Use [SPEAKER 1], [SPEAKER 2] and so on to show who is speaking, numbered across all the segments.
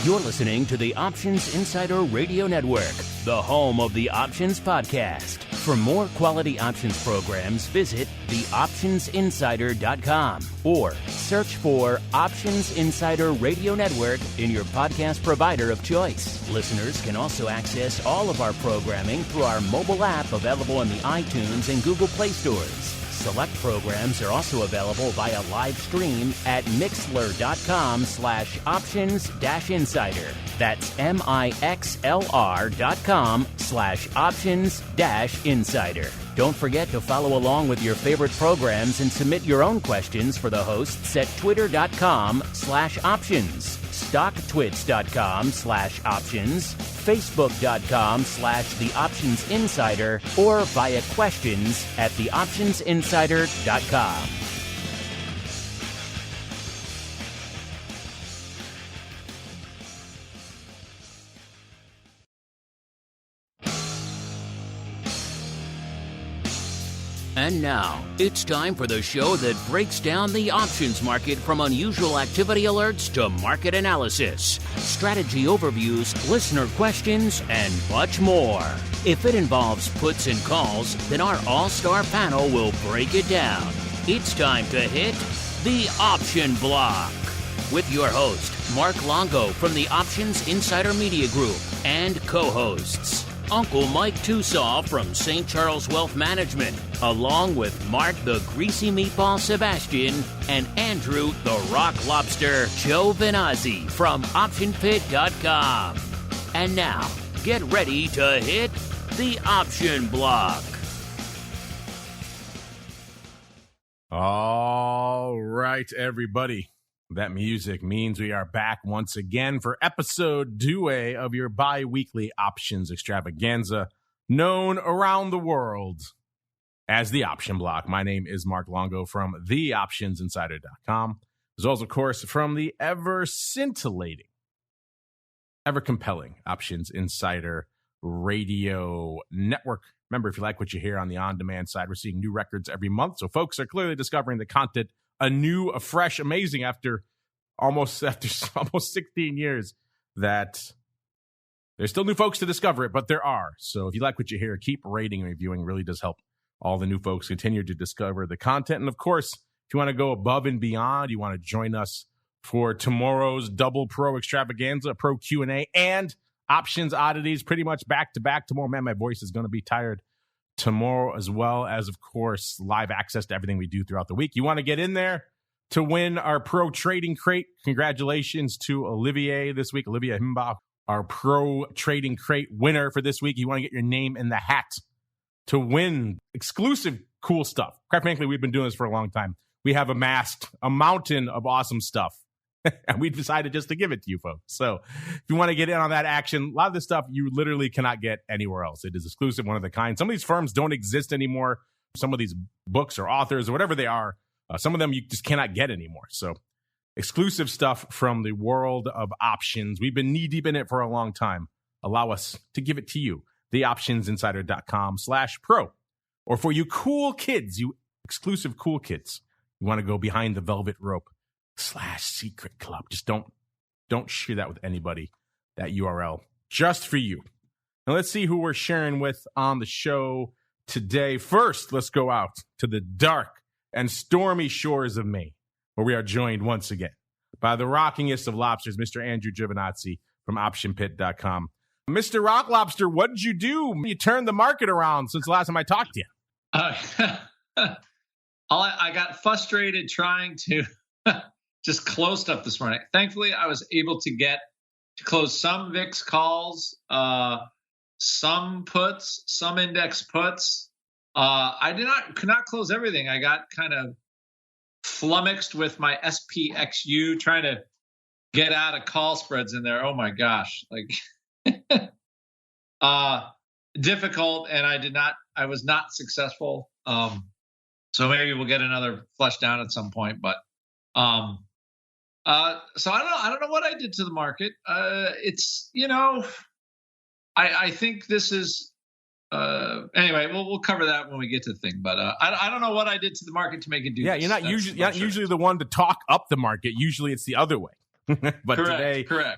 [SPEAKER 1] You're listening to the Options Insider Radio Network, the home of the Options Podcast. For more quality options programs, visit theoptionsinsider.com or search for Options Insider Radio Network in your podcast provider of choice. Listeners can also access all of our programming through our mobile app available in the iTunes and Google Play stores. Select programs are also available via live stream at mixlr.com/options-insider. That's mixlr.com/options-insider. Don't forget to follow along with your favorite programs and submit your own questions for the hosts at twitter.com/options, stocktwits.com/options, facebook.com/theoptionsinsider, or via questions at theoptionsinsider.com. And now, it's time for the show that breaks down the options market from unusual activity alerts to market analysis, strategy overviews, listener questions, and much more. If it involves puts and calls, then our all-star panel will break it down. It's time to hit the Option Block with your host, Mark Longo from the Options Insider Media Group, and co-hosts, Uncle Mike TOSAW from St. Charles Wealth Management, along with Mark the Greasy Meatball Sebastian and Andrew the Rock Lobster GIOVINAZZI from OptionPit.com. And now, get ready to hit the Option Block.
[SPEAKER 2] All right, everybody. That music means we are back once again for episode 2 of your bi-weekly options extravaganza, known around the world as the Option Block. My name is Mark Longo from theoptionsinsider.com, as well as, of course, from the ever-scintillating, ever-compelling Options Insider Radio Network. Remember, if you like what you hear on the on-demand side, we're seeing new records every month, so folks are clearly discovering the content anew, afresh, amazing after almost 16 years. That there's still new folks to discover it, but there are. So if you like what you hear, keep rating and reviewing. Really does help all the new folks continue to discover the content. And of course, if you want to go above and beyond, you want to join us for tomorrow's double pro extravaganza, pro Q&A, and options oddities, pretty much back to back tomorrow. Man, my voice is going to be tired tomorrow, as well as, of course, live access to everything we do throughout the week. You want to get in there to win our Pro Trading Crate. Congratulations to Olivier this week, Olivia Himbach, our Pro Trading Crate winner for this week. You want to get your name in the hat to win exclusive cool stuff. Quite frankly, we've been doing this for a long time. We have amassed a mountain of awesome stuff, and we decided just to give it to you folks. So if you want to get in on that action, a lot of this stuff you literally cannot get anywhere else. It is exclusive, one of a kind. Some of these firms don't exist anymore. Some of these books or authors or whatever they are, some of them you just cannot get anymore. So exclusive stuff from the world of options. We've been knee-deep in it for a long time. Allow us to give it to you. theoptionsinsider.com/pro. Or for you cool kids, you exclusive cool kids, you want to go behind the velvet rope /secret club. Just don't share that with anybody, that URL, just for you. Now let's see who we're sharing with on the show today. First, let's go out to the dark and stormy shores of Maine, where we are joined once again by the rockingest of lobsters, Mr. Andrew Giovinazzi from OptionPit.com. Mr. Rock Lobster, what did you do? You turned the market around since the last time I talked to you.
[SPEAKER 3] I got frustrated trying to just close stuff this morning. Thankfully, I was able to close some VIX calls, some puts, some index puts. I could not close everything. I got kind of flummoxed with my SPXU trying to get out of call spreads in there. Oh my gosh. Difficult. And I was not successful. So maybe we'll get another flush down at some point, but, so I don't know what I did to the market. It's, I think this is, anyway, we'll cover that when we get to the thing. But I don't know what I did to the market to make it do.
[SPEAKER 2] Yeah,
[SPEAKER 3] this.
[SPEAKER 2] You're not usually the one to talk up the market. Usually, it's the other way. But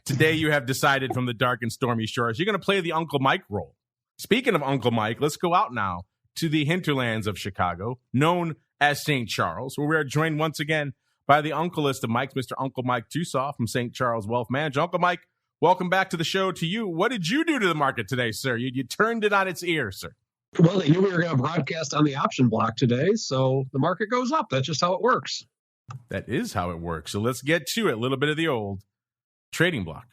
[SPEAKER 2] today you have decided from the dark and stormy shores, you're going to play the Uncle Mike role. Speaking of Uncle Mike, let's go out now to the hinterlands of Chicago, known as St. Charles, where we are joined once again by the uncleist of Mike's, Mr. Uncle Mike TOSAW from St. Charles Wealth Management. Uncle Mike, welcome back to the show to you. What did you do to the market today, sir? You turned it on its ear, sir.
[SPEAKER 4] Well, you were going to broadcast on the option block today, so the market goes up. That's just how it works.
[SPEAKER 2] That is how it works. So let's get to it. A little bit of the old trading block.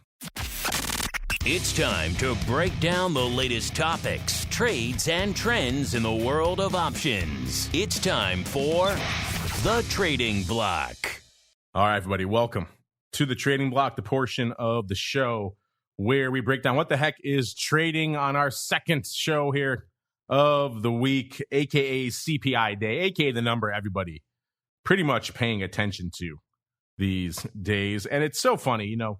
[SPEAKER 1] It's time to break down the latest topics, trades, and trends in the world of options. It's time for the Trading Block.
[SPEAKER 2] All right, everybody, welcome to the Trading Block, the portion of the show where we break down what the heck is trading on our second show here of the week, a.k.a. CPI Day, a.k.a. the number everybody pretty much paying attention to these days. And it's so funny, you know,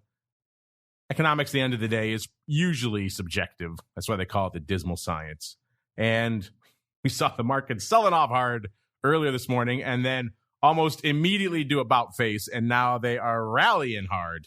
[SPEAKER 2] economics at the end of the day is usually subjective. That's why they call it the dismal science. And we saw the market selling off hard earlier this morning and then almost immediately do about face. And now they are rallying hard.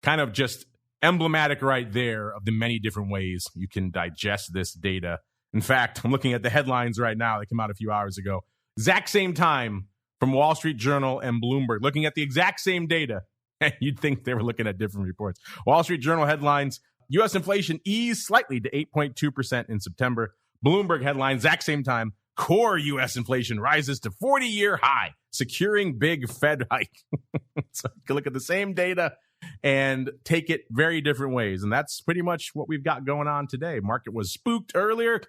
[SPEAKER 2] Kind of just emblematic right there of the many different ways you can digest this data. In fact, I'm looking at the headlines right now. They came out a few hours ago. Exact same time from Wall Street Journal and Bloomberg, looking at the exact same data. And you'd think they were looking at different reports. Wall Street Journal headlines, U.S. inflation eased slightly to 8.2% in September. Bloomberg headlines, exact same time, core U.S. inflation rises to 40-year high, securing big Fed hike. So you can look at the same data and take it very different ways. And that's pretty much what we've got going on today. Market was spooked earlier,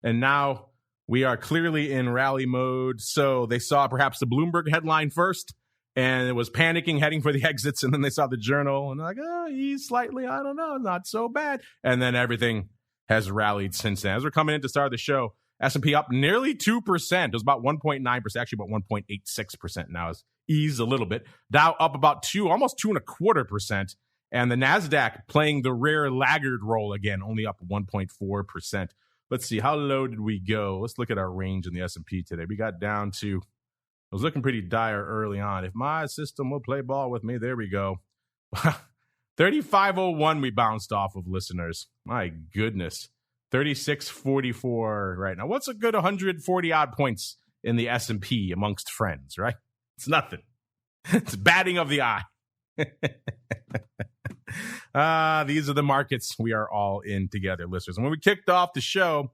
[SPEAKER 2] and now we are clearly in rally mode. So they saw perhaps the Bloomberg headline first, and it was panicking, heading for the exits. And then they saw the journal and they're like, oh, he's slightly, I don't know, not so bad. And then everything has rallied since then. As we're coming in to start the show, S&P up nearly 2%. It was about 1.9%, actually about 1.86% now. It's eased a little bit. Dow up about almost 2.25%. And the NASDAQ playing the rare laggard role again, only up 1.4%. Let's see, how low did we go? Let's look at our range in the S&P today. We got down to, it was looking pretty dire early on. If my system will play ball with me, there we go. 3501 we bounced off of, listeners. My goodness. 3644 right now. What's a good 140 odd points in the S&P amongst friends, right? It's nothing. It's batting of the eye. These are the markets we are all in together, listeners. And when we kicked off the show,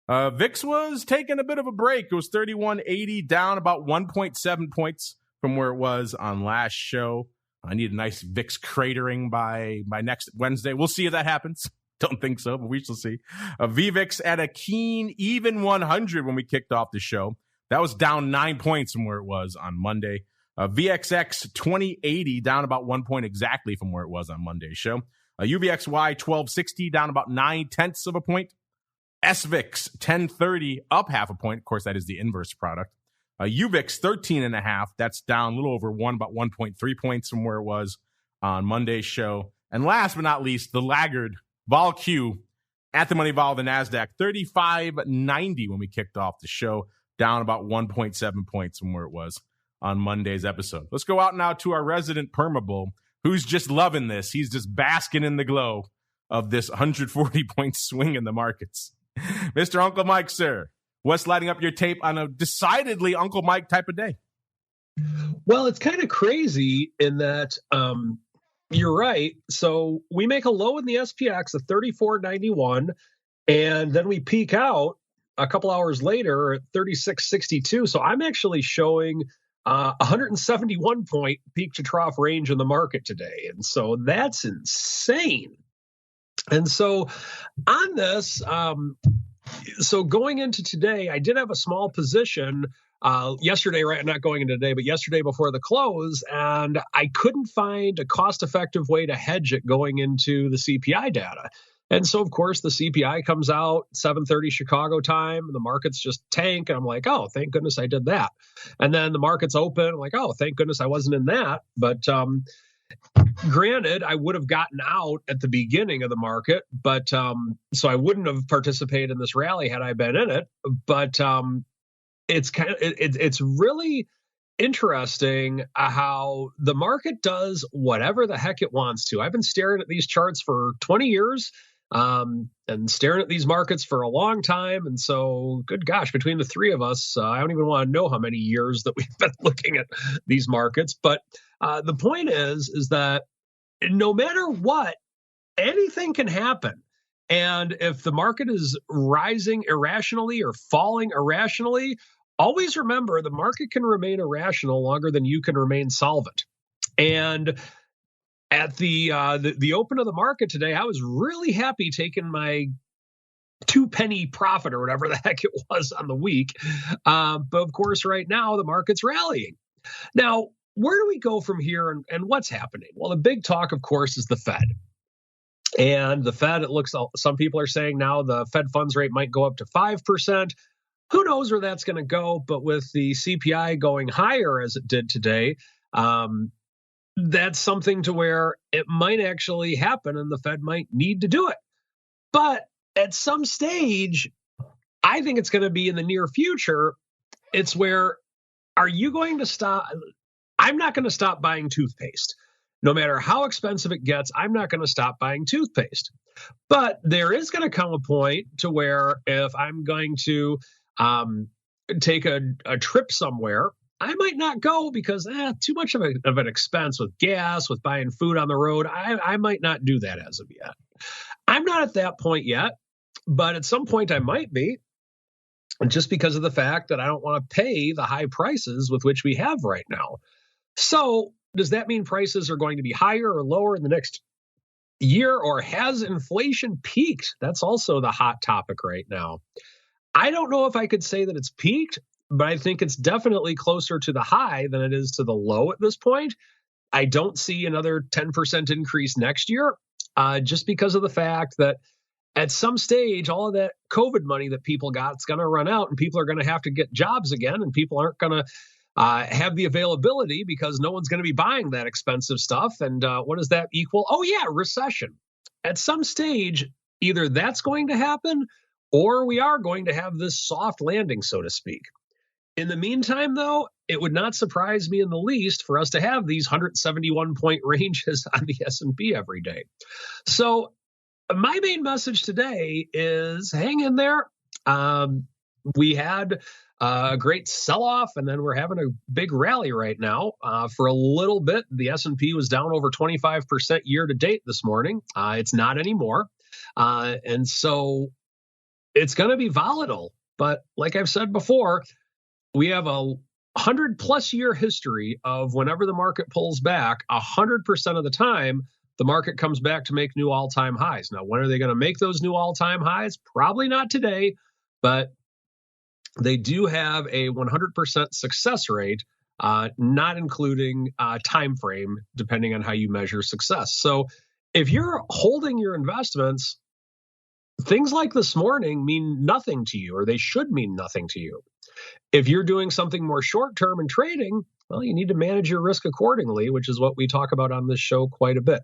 [SPEAKER 2] VIX was taking a bit of a break. It was 3180, down about 1.7 points from where it was on last show. I need a nice VIX cratering by next Wednesday. We'll see if that happens. Don't think so, but we shall see. VVIX at a keen even 100 when we kicked off the show. That was down 9 points from where it was on Monday. VXX 2080 down about 1 point exactly from where it was on Monday's show. UVXY 1260 down about 9/10 of a point. SVIX 1030 up half a point. Of course, that is the inverse product. UVIX 13.5. That's down a little over about 1.3 points from where it was on Monday's show. And last but not least, the laggard Vol Q at the money vol of the NASDAQ 3590 when we kicked off the show, down about 1.7 points from where it was on Monday's episode. Let's go out now to our resident permabull, who's just loving this. He's just basking in the glow of this 140-point swing in the markets. Mr. Uncle Mike, sir, what's lighting up your tape on a decidedly Uncle Mike type of day?
[SPEAKER 4] Well, it's kind of crazy in that you're right. So we make a low in the SPX of 34.91, and then we peak out a couple hours later at 36.62. So I'm actually showing 171 point peak to trough range in the market today. And so that's insane. And so on this, so going into today, I did have a small position yesterday, right? Not going into today, but yesterday before the close, and I couldn't find a cost-effective way to hedge it going into the CPI data. And so, of course, the CPI comes out 7:30 Chicago time, and the markets just tank. And I'm like, oh, thank goodness I did that. And then the markets open. I'm like, oh, thank goodness I wasn't in that. But granted, I would have gotten out at the beginning of the market, but so I wouldn't have participated in this rally had I been in it. But it's kind of it's really interesting how the market does whatever the heck it wants to. I've been staring at these charts for 20 years and staring at these markets for a long time. And so, good gosh, between the three of us, I don't even want to know how many years that we've been looking at these markets. But the point is that no matter what, anything can happen. And if the market is rising irrationally or falling irrationally, always remember the market can remain irrational longer than you can remain solvent. And at the open of the market today, I was really happy taking my 2-penny profit or whatever the heck it was on the week. But of course, right now, the market's rallying. Now, where do we go from here and what's happening? Well, the big talk, of course, is the Fed. And the Fed, it looks, some people are saying now the Fed funds rate might go up to 5%. Who knows where that's going to go? But with the CPI going higher as it did today, that's something to where it might actually happen and the Fed might need to do it. But at some stage, I think it's going to be in the near future. It's where, are you going to stop? I'm not going to stop buying toothpaste. No matter how expensive it gets, I'm not going to stop buying toothpaste. But there is going to come a point to where if I'm going to take a trip somewhere, I might not go because too much of an expense with gas, with buying food on the road. I might not do that as of yet. I'm not at that point yet, but at some point I might be, just because of the fact that I don't want to pay the high prices with which we have right now. So does that mean prices are going to be higher or lower in the next year, or has inflation peaked? That's also the hot topic right now. I don't know if I could say that it's peaked, but I think it's definitely closer to the high than it is to the low at this point. I don't see another 10% increase next year, just because of the fact that at some stage, all of that COVID money that people got is going to run out, and people are going to have to get jobs again, and people aren't going to have the availability because no one's going to be buying that expensive stuff. And what does that equal? Oh, yeah, recession. At some stage, either that's going to happen or we are going to have this soft landing, so to speak. In the meantime, though, it would not surprise me in the least for us to have these 171-point ranges on the S&P every day. So my main message today is hang in there. We had a great sell-off, and then we're having a big rally right now. For a little bit, the S&P was down over 25% year-to-date this morning. It's not anymore. And so it's going to be volatile. But like I've said before, we have a 100-plus year history of whenever the market pulls back, 100% of the time, the market comes back to make new all-time highs. Now, when are they going to make those new all-time highs? Probably not today, but they do have a 100% success rate, not including time frame, depending on how you measure success. So if you're holding your investments, things like this morning mean nothing to you, or they should mean nothing to you. If you're doing something more short-term in trading, well, you need to manage your risk accordingly, which is what we talk about on this show quite a bit.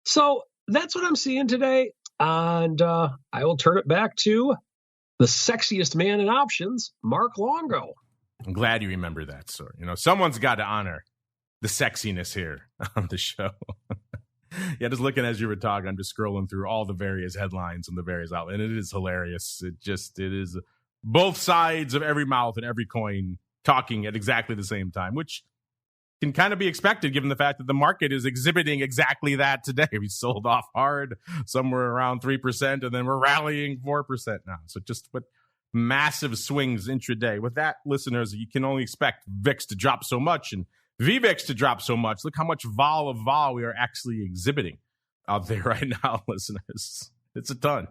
[SPEAKER 4] So that's what I'm seeing today, and I will turn it back to the sexiest man in options, Mark Longo.
[SPEAKER 2] I'm glad you remember that, sir. You know, someone's got to honor the sexiness here on the show. Yeah, just looking as you were talking, I'm just scrolling through all the various headlines and the various outlets, and it is hilarious. It is both sides of every mouth and every coin talking at exactly the same time, which can kind of be expected given the fact that the market is exhibiting exactly that today. We sold off hard, somewhere around 3%, and then we're rallying 4% now. So just with massive swings intraday. With that, listeners, you can only expect VIX to drop so much and VVIX to drop so much. Look how much vol we are actually exhibiting out there right now, listeners. It's a ton.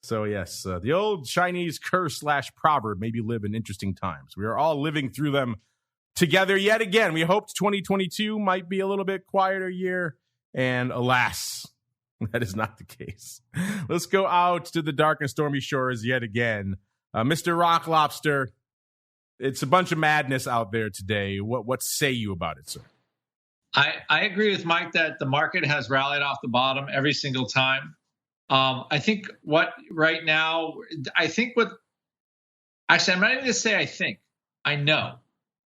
[SPEAKER 2] So yes, the old Chinese curse / proverb, maybe live in interesting times. We are all living through them together yet again. We hoped 2022 might be a little bit quieter year, and alas, that is not the case. Let's go out to the dark and stormy shores yet again. Mr. Rock Lobster, it's a bunch of madness out there today. What say you about it, sir?
[SPEAKER 3] I agree with Mike that the market has rallied off the bottom every single time. I think I'm not even going to say I think. I know.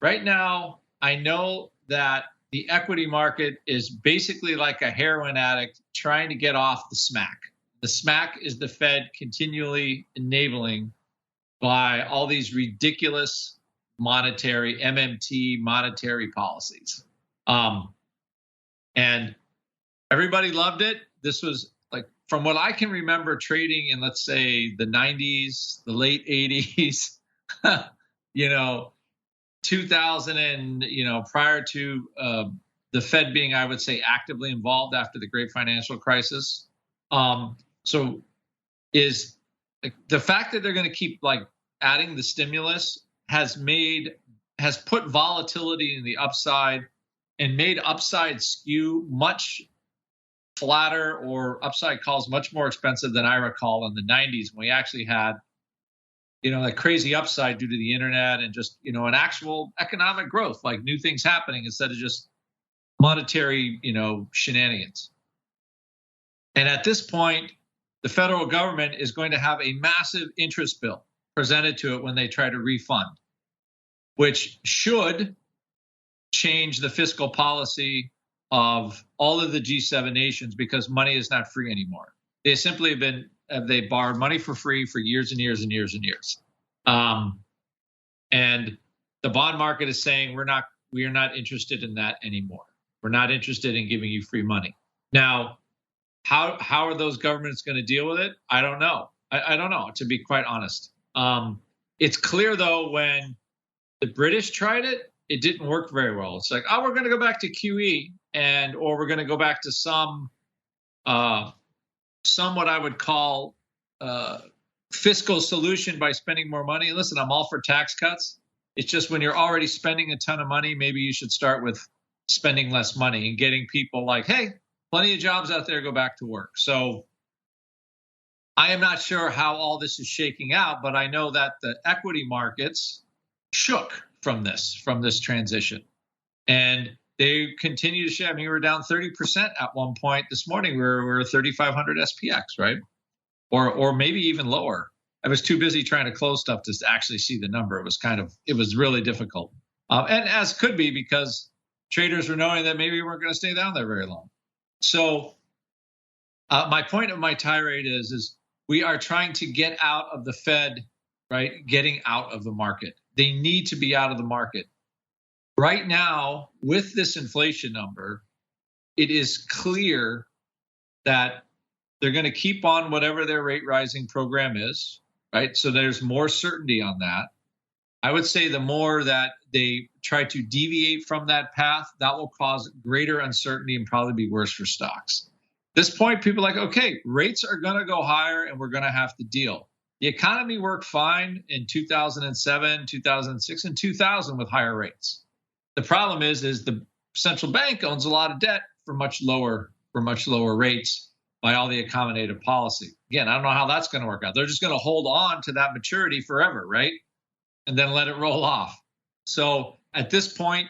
[SPEAKER 3] Right now, I know that the equity market is basically like a heroin addict trying to get off the smack. The smack is the Fed continually enabling by all these ridiculous monetary MMT monetary policies. And everybody loved it. This was like, from what I can remember trading in, let's say, the 90s, the late 80s, 2000, and prior to the Fed being, I would say, actively involved after the great financial crisis. So is like, the fact that they're going to keep like adding the stimulus has put volatility in the upside and made upside skew much flatter, or upside calls much more expensive than I recall in the 90s, when we actually had that crazy upside due to the internet and just an actual economic growth, like new things happening instead of just monetary shenanigans. And at this point, the federal government is going to have a massive interest bill presented to it when they try to refund, which should change the fiscal policy of all of the G7 nations, because money is not free anymore. They simply they borrowed money for free for years and years and years and years. And the bond market is saying we are not interested in that anymore. We're not interested in giving you free money. Now, how are those governments going to deal with it? I don't know. I don't know, to be quite honest. It's clear, though, when the British tried it, it didn't work very well. It's like, we're going to go back to QE, or we're going to go back to some what I would call fiscal solution by spending more money. And listen, I'm all for tax cuts. It's just when you're already spending a ton of money, maybe you should start with spending less money and getting people like, hey, plenty of jobs out there, go back to work. So I am not sure how all this is shaking out, but I know that the equity markets shook from this transition. And they continue to shake. I mean, we were down 30% at one point this morning. We were 3,500 SPX, right? Or maybe even lower. I was too busy trying to close stuff to actually see the number. It was really difficult. And as could be, because traders were knowing that maybe we weren't going to stay down there very long. So my point of my tirade is we are trying to get out of the Fed, right? Getting out of the market. They need to be out of the market. Right now, with this inflation number, it is clear that they're going to keep on whatever their rate rising program is, right? So there's more certainty on that. I would say the more that they try to deviate from that path, that will cause greater uncertainty and probably be worse for stocks. At this point, people are like, okay, rates are going to go higher and we're going to have to deal. The economy worked fine in 2007, 2006, and 2000 with higher rates. The problem is the central bank owns a lot of debt for much lower rates by all the accommodative policy. Again, I don't know how that's going to work out. They're just going to hold on to that maturity forever, right? And then let it roll off. So at this point,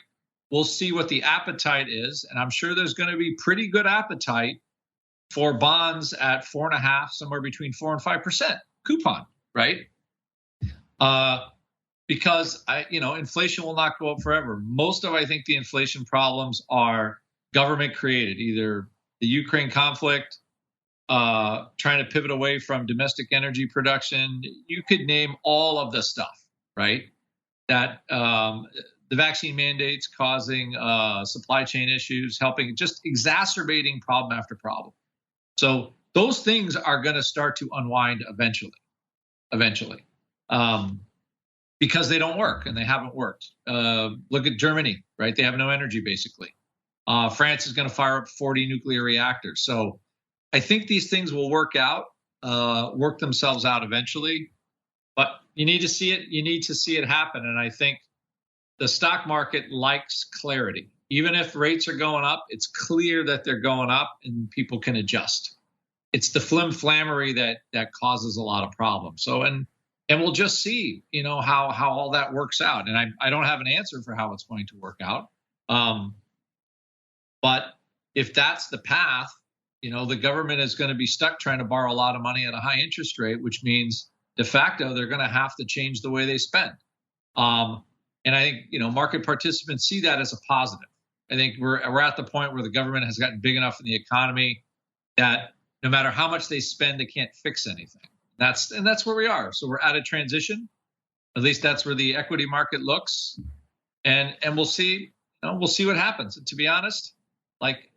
[SPEAKER 3] we'll see what the appetite is. And I'm sure there's going to be pretty good appetite for bonds at 4.5%, somewhere between 4% and 5% coupon, right? Because inflation will not go up forever. Most of, I think, the inflation problems are government created, either the Ukraine conflict, trying to pivot away from domestic energy production. You could name all of the stuff, right? That the vaccine mandates causing supply chain issues, helping, just exacerbating problem after problem. So those things are going to start to unwind eventually, because they don't work and they haven't worked. Look at Germany, right? They have no energy, basically. France is going to fire up 40 nuclear reactors. So I think these things will work themselves out eventually. But you need to see it. You need to see it happen. And I think the stock market likes clarity. Even if rates are going up, it's clear that they're going up and people can adjust. It's the flim-flammery that causes a lot of problems. So, and we'll just see, how all that works out. And I don't have an answer for how it's going to work out. But if that's the path, the government is going to be stuck trying to borrow a lot of money at a high interest rate, which means de facto they're going to have to change the way they spend. And I think, market participants see that as a positive. I think we're at the point where the government has gotten big enough in the economy that no matter how much they spend, they can't fix anything. That's where we are. So we're at a transition. At least that's where the equity market looks. And we'll see, we'll see what happens. And to be honest, like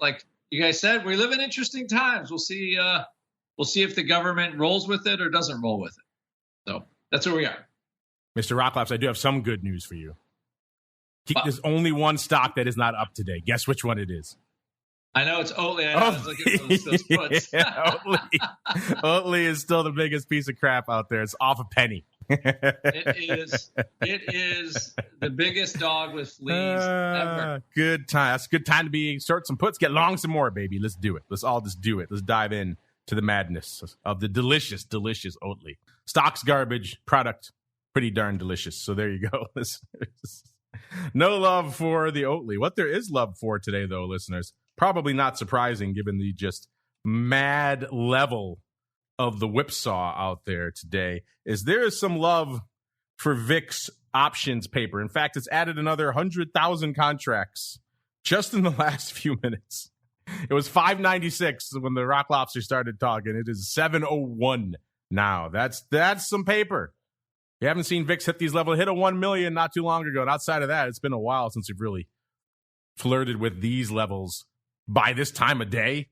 [SPEAKER 3] you guys said, we live in interesting times. We'll see if the government rolls with it or doesn't roll with it. So that's where we are.
[SPEAKER 2] Mr. Rocklaps, I do have some good news for you. There's only one stock that is not up today. Guess which one it is?
[SPEAKER 3] I know it's Oatly. I was looking at those puts.
[SPEAKER 2] Oatly is still the biggest piece of crap out there. It's off a penny.
[SPEAKER 3] It is the biggest dog with fleas ever.
[SPEAKER 2] Good time. That's a good time to be short some puts. Get long some more, baby. Let's do it. Let's all just do it. Let's dive in to the madness of the delicious, delicious Oatly. Stock's garbage, product pretty darn delicious. So there you go, listeners. No love for the Oatly. What there is love for today, though, listeners, probably not surprising given the just mad level of the whipsaw out there today, is there is some love for VIX options paper. In fact, it's added another 100,000 contracts just in the last few minutes. It was 596 when the Rock Lobster started talking. It is 701 now. That's some paper. You haven't seen VIX hit these levels. Hit a 1 million not too long ago. And outside of that, it's been a while since we've really flirted with these levels by this time of day.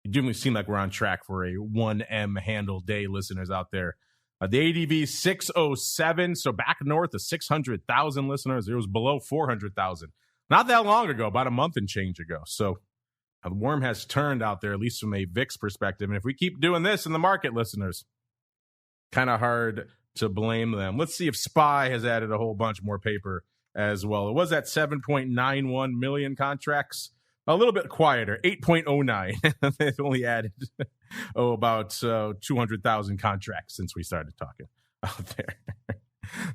[SPEAKER 2] It do seem like we're on track for a 1M handle day, listeners out there. The ADV 607, so back north of 600,000 listeners. It was below 400,000 not that long ago, about a month and change ago. So the worm has turned out there, at least from a VIX perspective. And if we keep doing this in the market, listeners, kind of hard to blame them. Let's see if SPY has added a whole bunch more paper as well. It was at 7.91 million contracts. A little bit quieter, 8.09. They've only added, about 200,000 contracts since we started talking out there.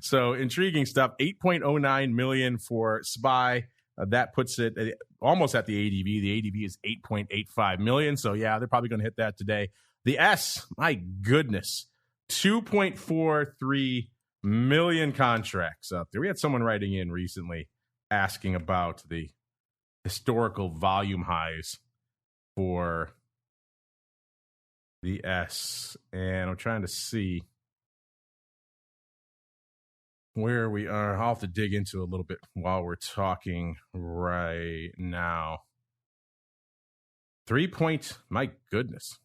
[SPEAKER 2] So intriguing stuff. 8.09 million for SPY. That puts it almost at the ADV. The ADV is 8.85 million. So, yeah, they're probably going to hit that today. The S, my goodness, 2.43 million contracts out there. We had someone writing in recently asking about the historical volume highs for the S, and I'm trying to see where we are. I'll have to dig into a little bit while we're talking right now. My goodness.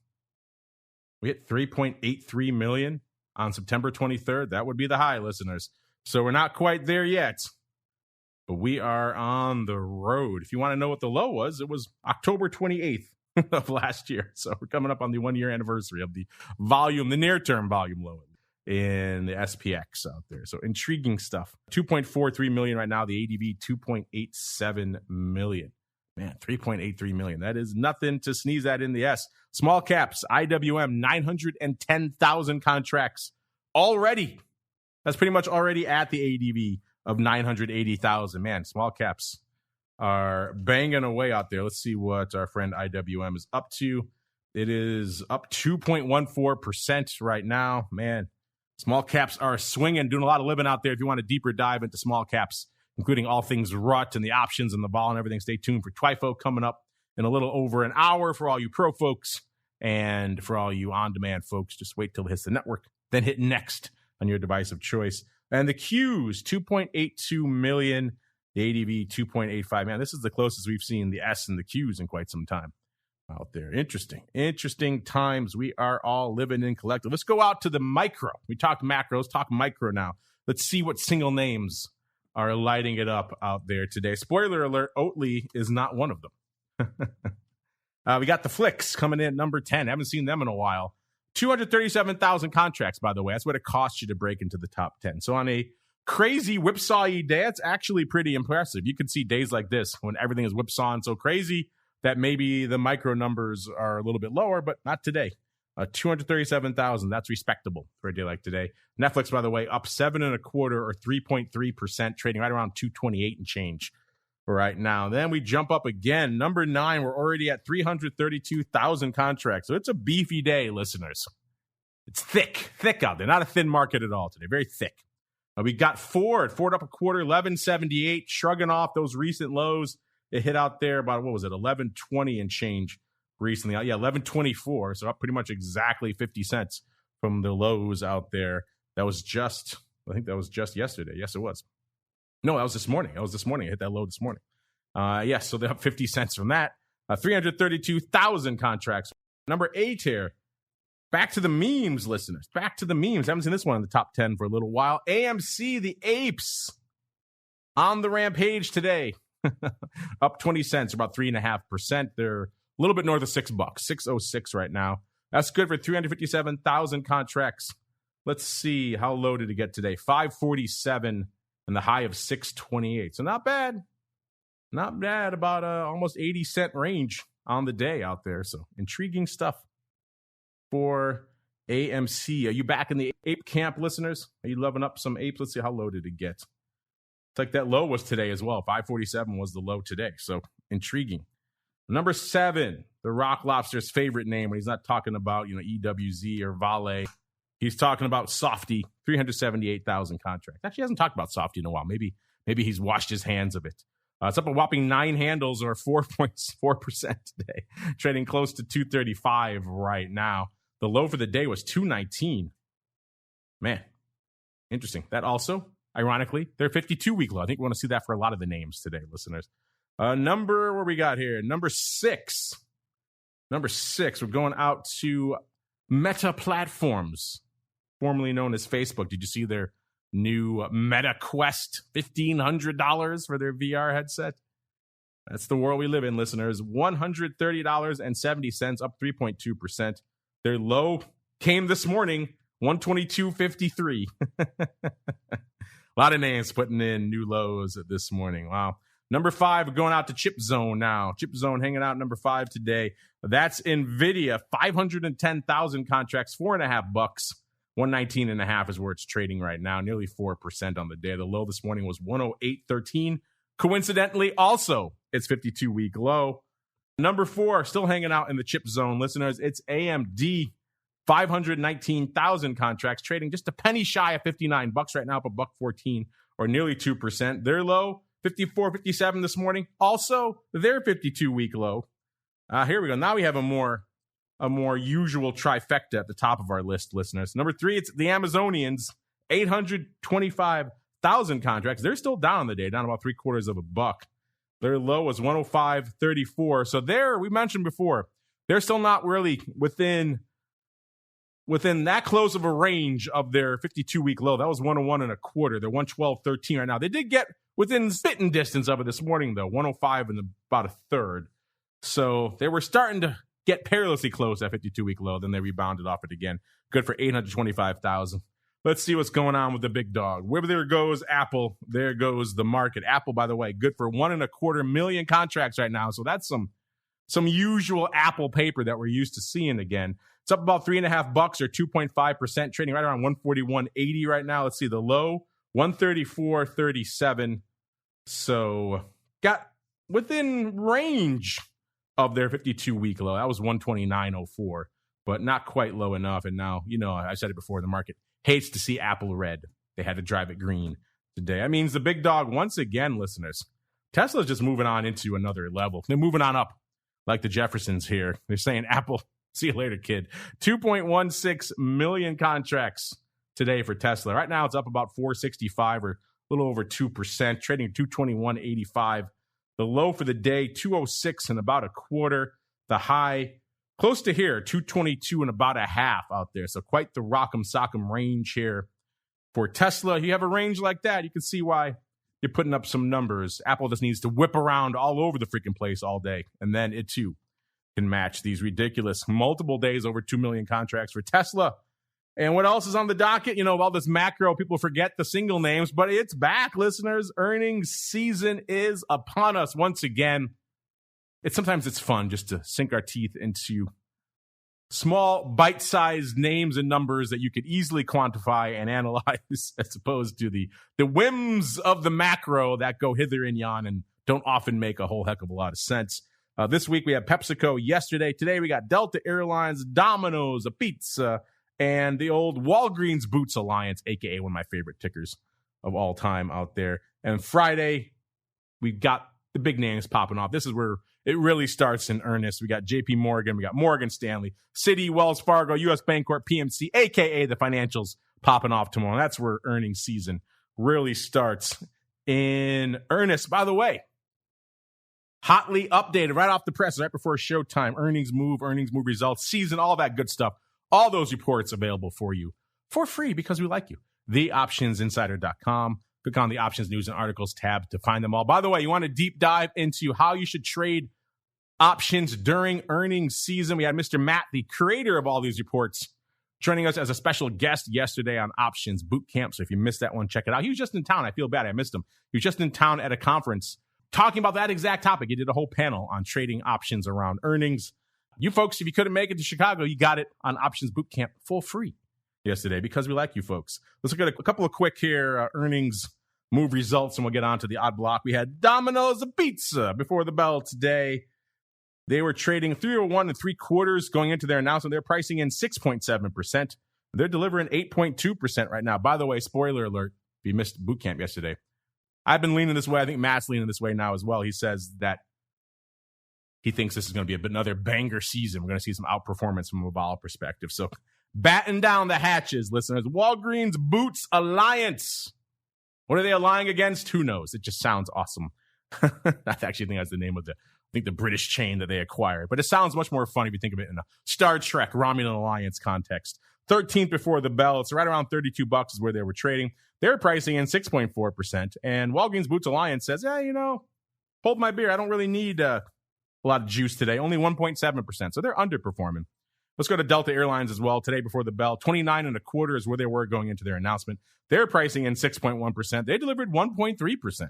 [SPEAKER 2] We hit 3.83 million on September 23rd. That would be the high, listeners. So we're not quite there yet. But we are on the road. If you want to know what the low was, it was October 28th of last year. So we're coming up on the 1 year anniversary of the volume, the near-term volume low in the SPX out there. So intriguing stuff. 2.43 million right now. The ADV, 2.87 million. Man, 3.83 million. That is nothing to sneeze at in the S. Small caps, IWM, 910,000 contracts already. That's pretty much already at the ADV of 980,000. Man, small caps are banging away out there. Let's see what our friend IWM is up to. It is up 2.14% right now. Man, small caps are swinging, doing a lot of living out there. If you want a deeper dive into small caps, including all things RUT and the options and the vol and everything, stay tuned for TWIFO coming up in a little over an hour for all you pro folks. And for all you on-demand folks, just wait till it hits the network, then hit next on your device of choice. And the Qs, 2.82 million. The ADV, 2.85. Man, this is the closest we've seen the S and the Qs in quite some time out there. Interesting times we are all living in collective. Let's go out to the micro. We talked macros, talk micro now. Let's see what single names are lighting it up out there today. Spoiler alert, Oatly is not one of them. We got the Flicks coming in at number 10. Haven't seen them in a while. 237,000 contracts, by the way. That's what it costs you to break into the top 10. So on a crazy whipsaw-y day, it's actually pretty impressive. You can see days like this when everything is whipsawing so crazy that maybe the micro numbers are a little bit lower, but not today. 237,000, that's respectable for a day like today. Netflix, by the way, up 7.25 or 3.3%, trading right around 228 and change right now. Then we jump up again. Number 9, we're already at 332,000 contracts. So it's a beefy day, listeners. It's thick out there. Not a thin market at all today. Very thick. We got Ford up a quarter, 11.78, shrugging off those recent lows. It hit out there about, 11.20 and change recently. Yeah, 11.24, so up pretty much exactly 50 cents from the lows out there. I think that was just yesterday. Yes, it was. No, that was this morning. I hit that low this morning. Yes, so they're up 50 cents from that. 332,000 contracts. Number 8 here. Back to the memes, listeners. Back to the memes. Haven't seen this one in the top 10 for a little while. AMC, the apes, on the rampage today. Up 20 cents, about 3.5%. They're a little bit north of $6, $6.06 right now. That's good for 357,000 contracts. Let's see, how low did it get today? 547 and the high of 628. So not bad. Not bad. About almost 80 cent range on the day out there. So intriguing stuff for AMC. Are you back in the ape camp, listeners? Are you loving up some apes? Let's see, how low did it get? It's like that low was today as well. 547 was the low today. So intriguing. Number 7, the Rock Lobster's favorite name when he's not talking about, EWZ or Vale. He's talking about Softy, 378,000 contracts. Actually, he hasn't talked about Softy in a while. Maybe he's washed his hands of it. It's up a whopping 9 handles or 4.4% today, trading close to 235 right now. The low for the day was 219. Man, interesting. That also, ironically, their 52-week low. I think we want to see that for a lot of the names today, listeners. Where we got here? Number 6. Number 6, we're going out to Meta Platforms, formerly known as Facebook. Did you see their new Meta Quest, $1,500 for their VR headset? That's the world we live in, listeners. $130.70, up 3.2%. Their low came this morning, $122.53. A lot of names putting in new lows this morning. Wow. Number 5, going out to Chip Zone now. Chip Zone hanging out number 5 today. That's NVIDIA, 510,000 contracts, $4.50. 119.5 is where it's trading right now, nearly 4% on the day. The low this morning was 108.13. Coincidentally, also, it's 52-week low. Number 4, still hanging out in the Chip Zone, listeners. It's AMD, 519,000 contracts, trading just a penny shy of $59 right now, up $1.14 or nearly 2%. Their low, 54.57 this morning. Also, their 52-week low. Here we go. Now we have a more usual trifecta at the top of our list, listeners. Number 3, it's the Amazonians, 825,000 contracts. They're still down on the day, down about $0.75. Their low was 105.34. So there, we mentioned before, they're still not really within that close of a range of their 52-week low. That was 101.25. They're 112.13 right now. They did get within spitting distance of it this morning, though, 105 and about a third. So they were starting to get perilously close at 52-week low. Then they rebounded off it again. Good for 825,000. Let's see what's going on with the big dog. Where there goes Apple, there goes the market. Apple, by the way, good for 1.25 million contracts right now. So that's some usual Apple paper that we're used to seeing again. It's up about $3.50 or 2.5%, trading right around 141.80 right now. Let's see the low, 134.37. So got within range of their 52-week low. That was 129.04, but not quite low enough. And now, I said it before, the market hates to see Apple red. They had to drive it green today. That means the big dog, once again, listeners, Tesla's just moving on into another level. They're moving on up like the Jeffersons here. They're saying, Apple, see you later, kid. 2.16 million contracts today for Tesla. Right now, it's up about 465 or a little over 2%, trading 221.85. The low for the day, 206 and about a quarter. The high, close to here, 222 and about a half out there. So quite the rock'em sock'em range here for Tesla. You have a range like that, you can see why you're putting up some numbers. Apple just needs to whip around all over the freaking place all day, and then it too can match these ridiculous multiple days over 2 million contracts for Tesla. And what else is on the docket? All this macro, people forget the single names, but it's back, listeners. Earnings season is upon us once again. Sometimes it's fun just to sink our teeth into small, bite-sized names and numbers that you could easily quantify and analyze, as opposed to the whims of the macro that go hither and yon and don't often make a whole heck of a lot of sense. This week we have PepsiCo. Yesterday, today we got Delta Airlines, Domino's, a pizza, and the old Walgreens Boots Alliance, a.k.a. one of my favorite tickers of all time out there. And Friday, we've got the big names popping off. This is where it really starts in earnest. We got JP Morgan, we got Morgan Stanley, Citi, Wells Fargo, US Bancorp, PNC, aka the financials popping off tomorrow. That's where earnings season really starts in earnest. By the way, hotly updated right off the press, right before showtime, earnings move results, season, all that good stuff. All those reports available for you for free because we like you. TheOptionsInsider.com. Click on the options, news, and articles tab to find them all. By the way, you want to deep dive into how you should trade options during earnings season. We had Mr. Matt, the creator of all these reports, joining us as a special guest yesterday on Options Boot Camp. So if you missed that one, check it out. He was just in town. I feel bad. I missed him. He was just in town at a conference talking about that exact topic. He did a whole panel on trading options around earnings. You folks, if you couldn't make it to Chicago, you got it on Options Boot Camp for free yesterday because we like you folks. Let's look at a couple of quick here earnings move results, and we'll get on to the odd block. We had Domino's Pizza before the bell today. They were trading 301 3/4 going into their announcement. They're pricing in 6.7%. They're delivering 8.2% right now. By the way, spoiler alert, if you missed boot camp yesterday, I've been leaning this way. I think Matt's leaning this way now as well. He says that he thinks this is going to be another banger season. We're going to see some outperformance from a vol perspective. So batten down the hatches, listeners. Walgreens Boots Alliance. What are they allying against? Who knows? It just sounds awesome. I actually think that's the name of the British chain that they acquired. But it sounds much more fun if you think of it in a Star Trek Romulan Alliance context. 13th before the bell. It's right around $32 is where they were trading. They're pricing in 6.4%. And Walgreens Boots Alliance says, hold my beer. I don't really need a lot of juice today. Only 1.7%. So they're underperforming. Let's go to Delta Airlines as well. Today before the bell, 29.25 is where they were going into their announcement. They're pricing in 6.1%. They delivered 1.3%.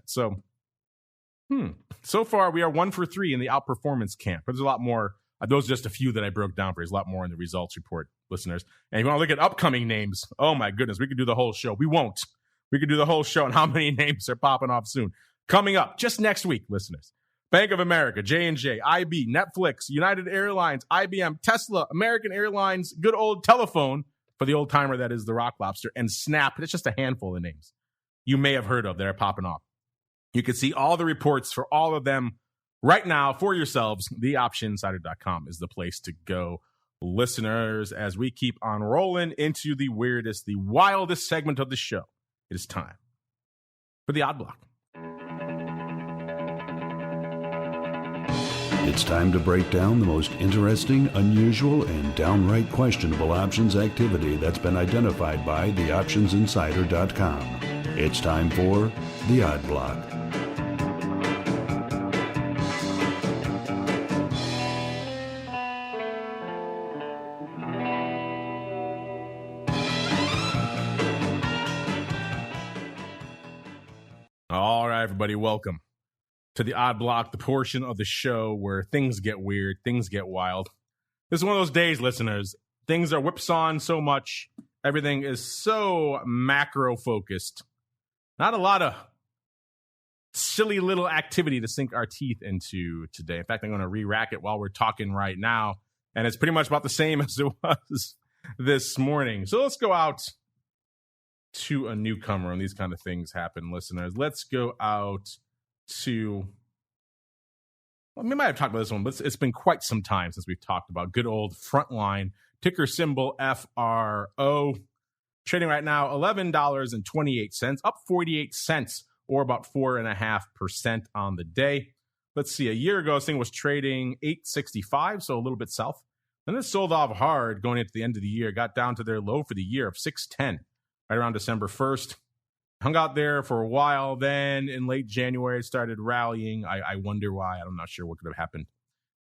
[SPEAKER 2] So far we are 1 for 3 in the outperformance camp. But there's a lot more. Those are just a few that I broke down for you. There's a lot more in the results report, listeners. And if you want to look at upcoming names, oh my goodness, we could do the whole show. We won't. We could do the whole show on how many names are popping off soon. Coming up just next week, listeners. Bank of America, J&J, IB, Netflix, United Airlines, IBM, Tesla, American Airlines, good old Telephone, for the old timer that is the Rock Lobster, and Snap. It's just a handful of names you may have heard of that are popping off. You can see all the reports for all of them right now for yourselves. TheOptionInsider.com is the place to go, listeners, as we keep on rolling into the weirdest, the wildest segment of the show. It is time for the Odd Block.
[SPEAKER 5] It's time to break down the most interesting, unusual, and downright questionable options activity that's been identified by TheOptionsInsider.com. It's time for the Odd Block.
[SPEAKER 2] All right, everybody, welcome to the Odd Block, the portion of the show where things get weird, things get wild. This is one of those days, listeners. Things are whipsawing so much. Everything is so macro-focused. Not a lot of silly little activity to sink our teeth into today. In fact, I'm going to re-rack it while we're talking right now. And it's pretty much about the same as it was this morning. So let's go out to a newcomer when these kind of things happen, listeners. Let's go out to, we might have talked about this one, but it's been quite some time since we've talked about good old Frontline, ticker symbol FRO, trading right now $11.28, up 48 cents, or about 4.5% on the day. Let's see, a year ago, this thing was trading $8.65, so a little bit south. Then it sold off hard going into the end of the year, got down to their low for the year of $6.10, right around December 1st. Hung out there for a while. Then in late January, it started rallying. I wonder why. I'm not sure what could have happened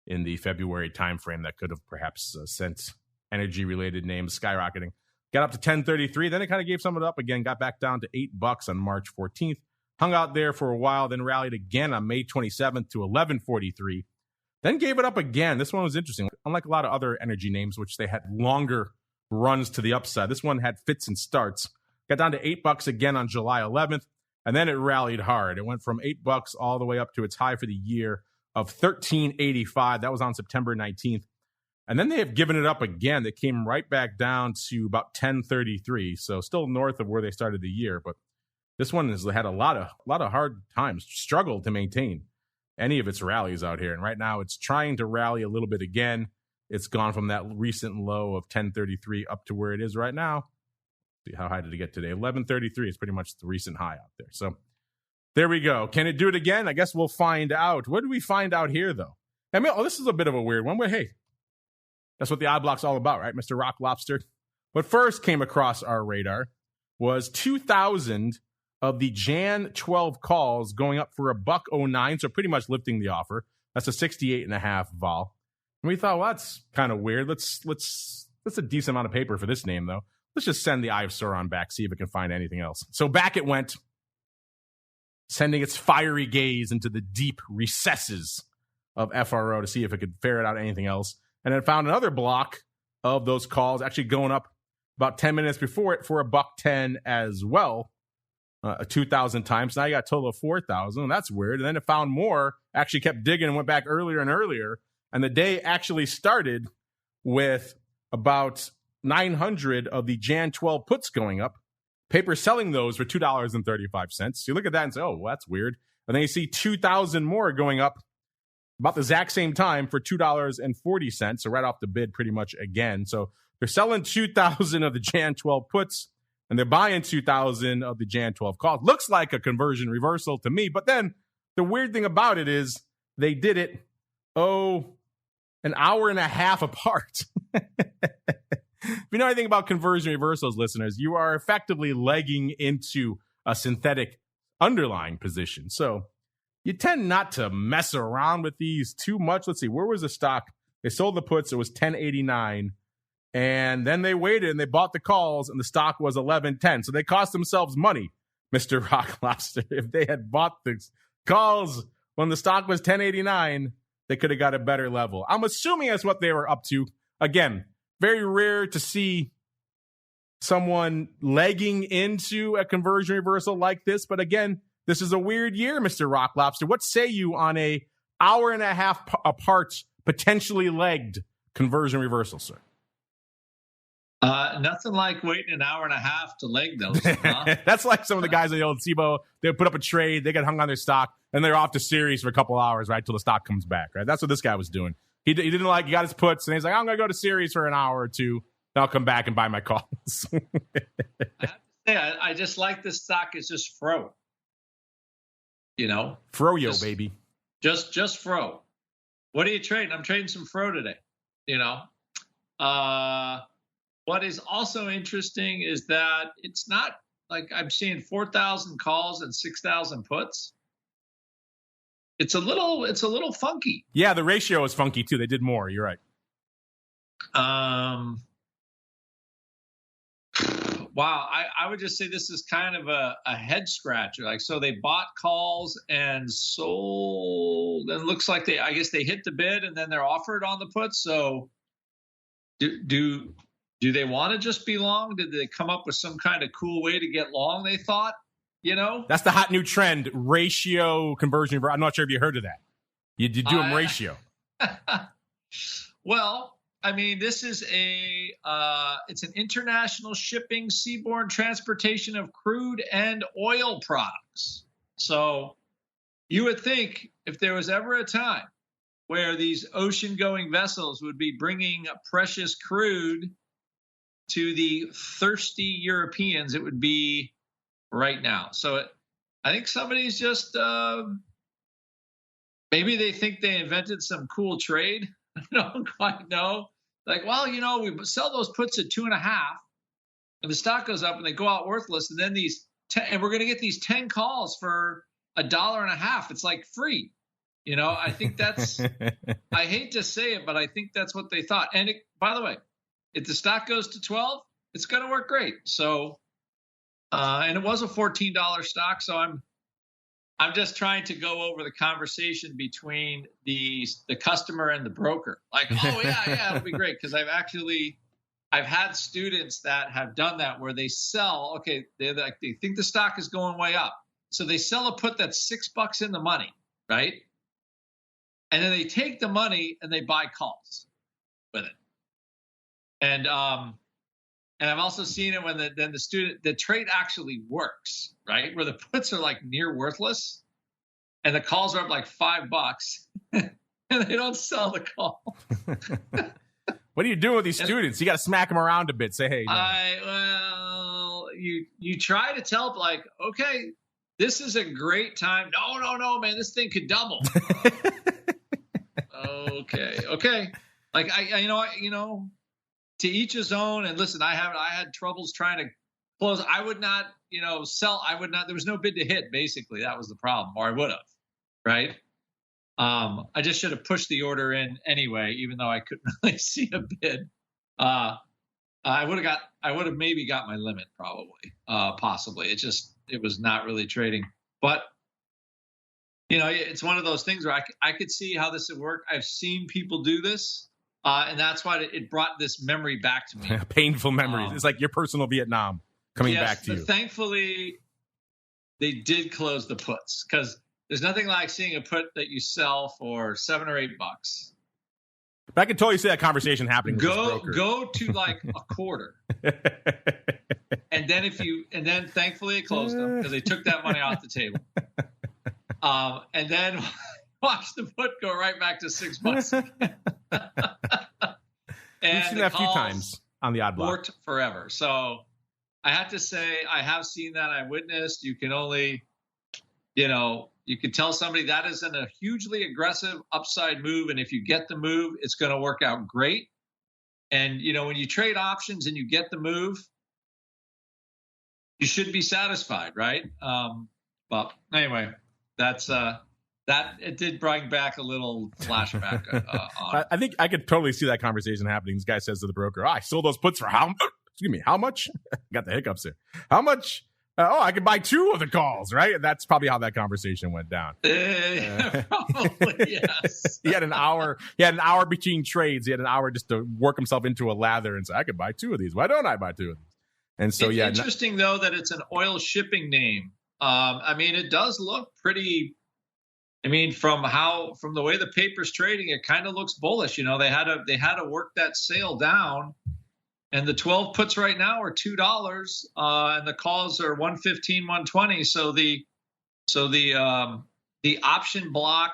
[SPEAKER 2] in the February timeframe that could have perhaps sent energy-related names skyrocketing. Got up to 10.33. Then it kind of gave some of it up again. Got back down to $8 on March 14th. Hung out there for a while. Then rallied again on May 27th to 11.43. Then gave it up again. This one was interesting. Unlike a lot of other energy names, which they had longer runs to the upside, this one had fits and starts. Got down to $8 again on July 11th, and then it rallied hard. It went from $8 all the way up to its high for the year of $13.85. That was on September 19th. And then they have given it up again. They came right back down to about $10.33, so still north of where they started the year, but This one has had a lot of hard times, struggled to maintain any of its rallies out here. And right now it's trying to rally a little bit again. It's gone from that recent low of 1033 up to where it is right now. See, how high did it get today? 1133 is pretty much the recent high out there. So there we go. Can it do it again? I guess we'll find out. What do we find out here, though? I mean, this is a bit of a weird one, but hey, that's what the odd block's all about, right, Mr. Rock Lobster? What first came across our radar was 2,000 of the Jan 12 calls going up for $1.09, so pretty much lifting the offer. That's a 68.5 vol. And we thought, well, that's kind of weird. That's a decent amount of paper for this name, though. Let's just send the Eye of Sauron back, see if it can find anything else. So back it went, sending its fiery gaze into the deep recesses of FRO to see if it could ferret out anything else. And it found another block of those calls actually going up about 10 minutes before it for $1.10 as well, 2,000 times. Now you got a total of 4,000. That's weird. And then it found more, actually kept digging and went back earlier and earlier. And the day actually started with about 900 of the Jan 12 puts going up. Paper selling those for $2.35. So you look at that and say, oh, well, that's weird. And then you see 2,000 more going up about the exact same time for $2.40. So right off the bid pretty much again. So they're selling 2,000 of the Jan 12 puts, and they're buying 2,000 of the Jan 12 calls. Looks like a conversion reversal to me. But then the weird thing about it is they did it, an hour and a half apart. If you know anything about conversion reversals, listeners, you are effectively legging into a synthetic underlying position. So you tend not to mess around with these too much. Let's see, where was the stock? They sold the puts. It was 1089. And then they waited and they bought the calls and the stock was 1110. So they cost themselves money, Mr. Rock Lobster. If they had bought the calls when the stock was 1089, they could have got a better level. I'm assuming that's what they were up to. Again, very rare to see someone legging into a conversion reversal like this. But again, this is a weird year, Mr. Rock Lobster. What say you on a hour and a half apart, potentially legged conversion reversal, sir?
[SPEAKER 3] Nothing like waiting an hour and a half to leg those. Huh?
[SPEAKER 2] That's like some of the guys at the old SIBO. They put up a trade, they get hung on their stock, and they're off to series for a couple hours, right, till the stock comes back, right? That's what this guy was doing. He didn't like, he got his puts, and he's like, I'm going to go to series for an hour or two, then I'll come back and buy my calls.
[SPEAKER 3] I have to say, I just like this stock is just fro. You know?
[SPEAKER 2] Froyo, baby.
[SPEAKER 3] Just fro. What are you trading? I'm trading some fro today. You know? What is also interesting is that it's not like I'm seeing 4,000 calls and 6,000 puts. It's a little funky.
[SPEAKER 2] Yeah, the ratio is funky too. They did more. You're right.
[SPEAKER 3] Wow. I would just say this is kind of a head scratcher. Like, so they bought calls and sold, and looks like I guess they hit the bid and then they're offered on the puts. So do they want to just be long? Did they come up with some kind of cool way to get long, they thought? You know?
[SPEAKER 2] That's the hot new trend, ratio conversion. I'm not sure if you heard of that. You do them ratio.
[SPEAKER 3] Well, I mean, this is it's an international shipping, seaborne transportation of crude and oil products. So you would think if there was ever a time where these ocean-going vessels would be bringing precious crude to the thirsty Europeans, it would be right now. So I think somebody's just maybe they think they invented some cool trade. I don't quite know. Like, well, you know, we sell those puts at 2.5, and the stock goes up, and they go out worthless. And then and we're going to get these 10 calls for $1.50. It's like free. You know, I think that's. I hate to say it, but I think that's what they thought. And by the way, if the stock goes to 12, it's going to work great. So, and it was a $14 stock. So I'm just trying to go over the conversation between the customer and the broker. Like, oh yeah, it'll be great. Cause I've had students that have done that where they sell, okay. They think the stock is going way up. So they sell a put that's $6 in the money. Right. And then they take the money and they buy calls with it. And And I've also seen it when the trade actually works, right? Where the puts are like near worthless and the calls are up like $5 and they don't sell the call.
[SPEAKER 2] What are you doing with these students? You got to smack them around a bit. Say, hey.
[SPEAKER 3] No. You try to tell them, like, okay, this is a great time. No, man, this thing could double. Okay. Like to each his own. And listen, I had troubles trying to close. I would not, sell. I would not. There was no bid to hit. Basically, that was the problem, or I would have, right? I just should have pushed the order in anyway, even though I couldn't really see a bid. I would have maybe got my limit, probably, possibly. It was not really trading, but it's one of those things where I could see how this would work. I've seen people do this. And that's why it brought this memory back to me.
[SPEAKER 2] Painful memories. It's like your personal Vietnam coming back to you.
[SPEAKER 3] Thankfully, they did close the puts, because there's nothing like seeing a put that you sell for $7 or $8.
[SPEAKER 2] But I can totally see that conversation happening.
[SPEAKER 3] Go to like a quarter, and then thankfully it closed them because they took that money off the table. And then watch the put go right back to $6.
[SPEAKER 2] We've seen that a few times on the odd block.
[SPEAKER 3] Worked forever. So I have to say, I have seen that. I witnessed. You can only, you can tell somebody that isn't a hugely aggressive upside move. And if you get the move, it's going to work out great. And, when you trade options and you get the move, you should be satisfied, right? But anyway, that's that it did bring back a little flashback.
[SPEAKER 2] I think I could totally see that conversation happening. This guy says to the broker, I sold those puts for how much? Excuse me, how much? Got the hiccups here. How much? I could buy 2 of the calls, right? And that's probably how that conversation went down.
[SPEAKER 3] Probably, yes.
[SPEAKER 2] He had an hour. He had an hour between trades. He had an hour just to work himself into a lather and say, I could buy 2 of these. Why don't I buy 2 of these? And so,
[SPEAKER 3] it's interesting, though, that it's an oil shipping name. It does look pretty. From the way the paper's trading, it kind of looks bullish. They had to work that sale down, and the 12 puts right now are $2, and the calls are 115, 120. So the option block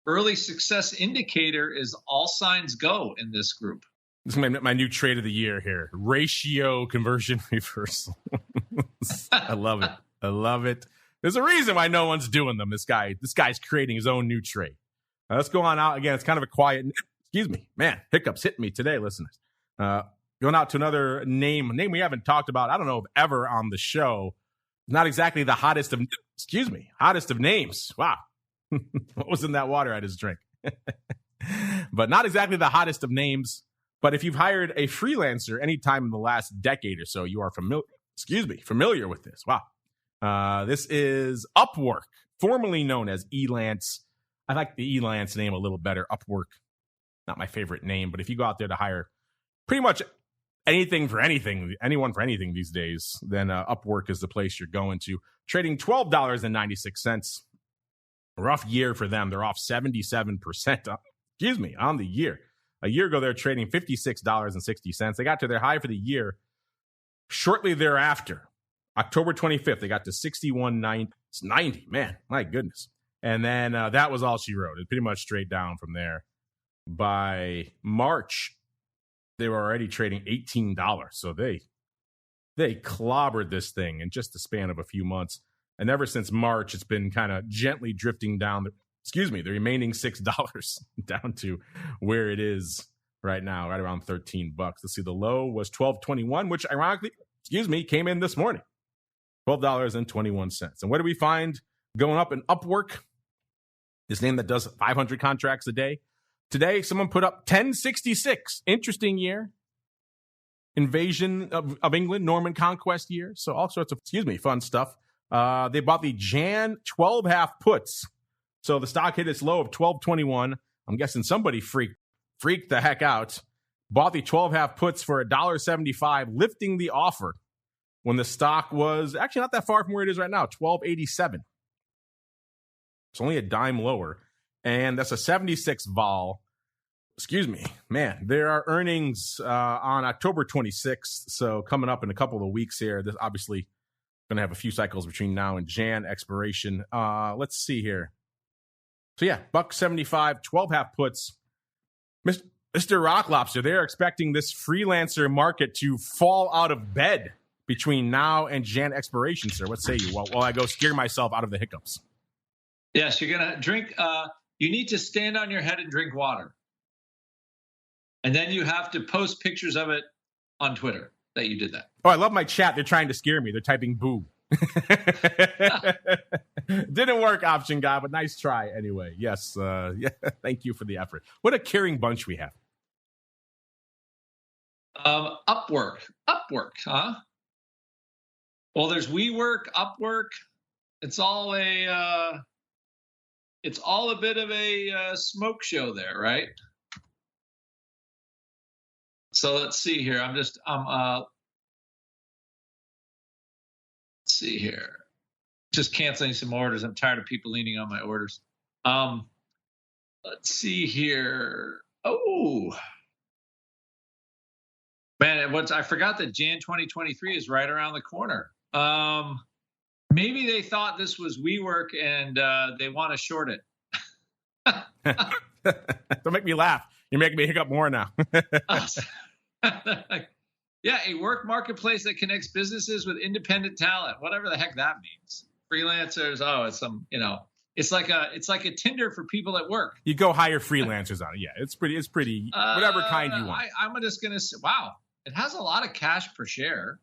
[SPEAKER 3] early success indicator is all signs go in this group.
[SPEAKER 2] This is my new trade of the year here: ratio conversion reversal. I love it. There's a reason why no one's doing them. This guy's creating his own new trade. Now, let's go on out. Again, it's kind of a quiet, excuse me, man, hiccups hit me today, listeners. Going out to another name we haven't talked about, I don't know if ever on the show. Not exactly the hottest of names. Wow. What was in that water I just drank? But not exactly the hottest of names. But if you've hired a freelancer anytime in the last decade or so, you are familiar with this. Wow. This is Upwork, formerly known as Elance. I like the Elance name a little better. Upwork, not my favorite name, but if you go out there to hire pretty much anyone for anything these days, then Upwork is the place you're going to. Trading $12.96. Rough year for them. They're off 77%. On the year. A year ago, they're trading $56.60. They got to their high for the year shortly thereafter. October 25th, they got to 61.90. Man, my goodness. And then that was all she wrote. It pretty much straight down from there. By March, they were already trading $18. So they clobbered this thing in just the span of a few months. And ever since March, it's been kind of gently drifting down the remaining $6 down to where it is right now, right around $13. Let's see, the low was $12.21, which ironically, came in this morning. $12.21. And what do we find going up in Upwork? This name that does 500 contracts a day. Today, someone put up 1066. Interesting year. Invasion of England, Norman conquest year. So all sorts of, fun stuff. They bought the Jan 12 half puts. So the stock hit its low of 12.21. I'm guessing somebody freaked the heck out. Bought the 12 half puts for $1.75, lifting the offer when the stock was actually not that far from where it is right now, $12.87. It's only a dime lower. And that's a 76 vol. excuse me, man, there are earnings on October 26th. So coming up in a couple of weeks here. This obviously going to have a few cycles between now and Jan expiration. Let's see here. So yeah, $1.75, 12.5 puts. Mr. Rock Lobster, they're expecting this freelancer market to fall out of bed between now and Jan expiration, sir. What say you? While I go scare myself out of the hiccups.
[SPEAKER 3] Yes, you're going to drink. You need to stand on your head and drink water. And then you have to post pictures of it on Twitter that you did that.
[SPEAKER 2] Oh, I love my chat. They're trying to scare me. They're typing boo. Didn't work, option guy, but nice try anyway. Yes. Yeah. Thank you for the effort. What a caring bunch we have.
[SPEAKER 3] Upwork, huh? Well, there's WeWork, Upwork. It's all a bit of a smoke show there, right? So let's see here. Let's see here. Just canceling some orders. I'm tired of people leaning on my orders. Let's see here. Oh, man, I forgot that Jan 2023 is right around the corner. Maybe they thought this was WeWork and they want to short it.
[SPEAKER 2] Don't make me laugh. You're making me hiccup more now.
[SPEAKER 3] Yeah, a work marketplace that connects businesses with independent talent, whatever the heck that means. Freelancers, it's like a Tinder for people at work.
[SPEAKER 2] You go hire freelancers on it. Yeah, it's pretty whatever kind you want.
[SPEAKER 3] I'm just gonna say, wow, it has a lot of cash per share.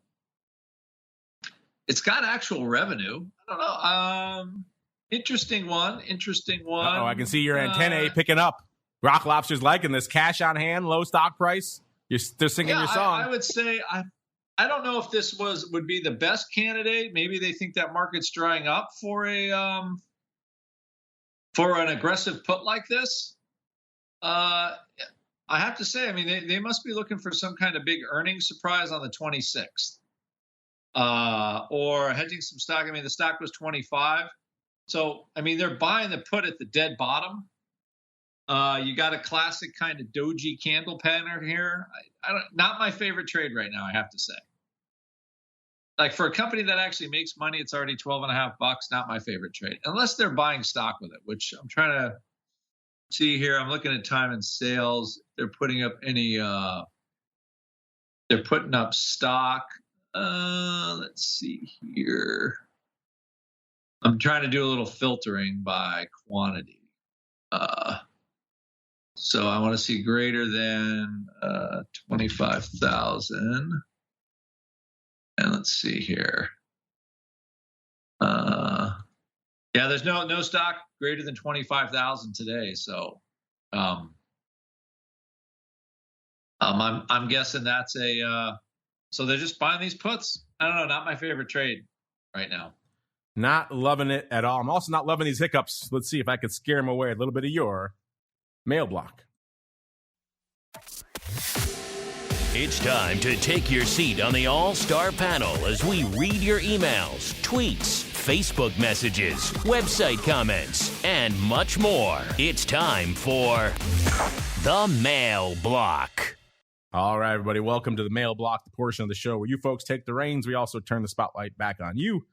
[SPEAKER 3] It's got actual revenue. I don't know. Interesting one.
[SPEAKER 2] Oh, I can see your antennae picking up. Rock Lobster's liking this. Cash on hand, low stock price. They're singing your song.
[SPEAKER 3] I would say I don't know if this would be the best candidate. Maybe they think that market's drying up for an aggressive put like this. I have to say, I mean, they must be looking for some kind of big earnings surprise on the 26th, or hedging some stock. I mean, the stock was 25, so I mean they're buying the put at the dead bottom. You got a classic kind of doji candle pattern here. Not my favorite trade right now, I have to say. Like for a company that actually makes money, it's already $12.50. Not my favorite trade, unless they're buying stock with it, which I'm trying to see here. I'm looking at time and sales. They're putting up they're putting up stock. Let's see here. I'm trying to do a little filtering by quantity. So I want to see greater than 25,000. And let's see here. Yeah, there's no stock greater than 25,000 today. So I'm guessing that's so they're just buying these puts. I don't know, not my favorite trade right now.
[SPEAKER 2] Not loving it at all. I'm also not loving these hiccups. Let's see if I could scare them away a little bit of your mail block.
[SPEAKER 1] It's time to take your seat on the All-Star panel as we read your emails, tweets, Facebook messages, website comments, and much more. It's time for the Mail Block.
[SPEAKER 2] All right, everybody, welcome to the Mail Block, the portion of the show where you folks take the reins. We also turn the spotlight back on you,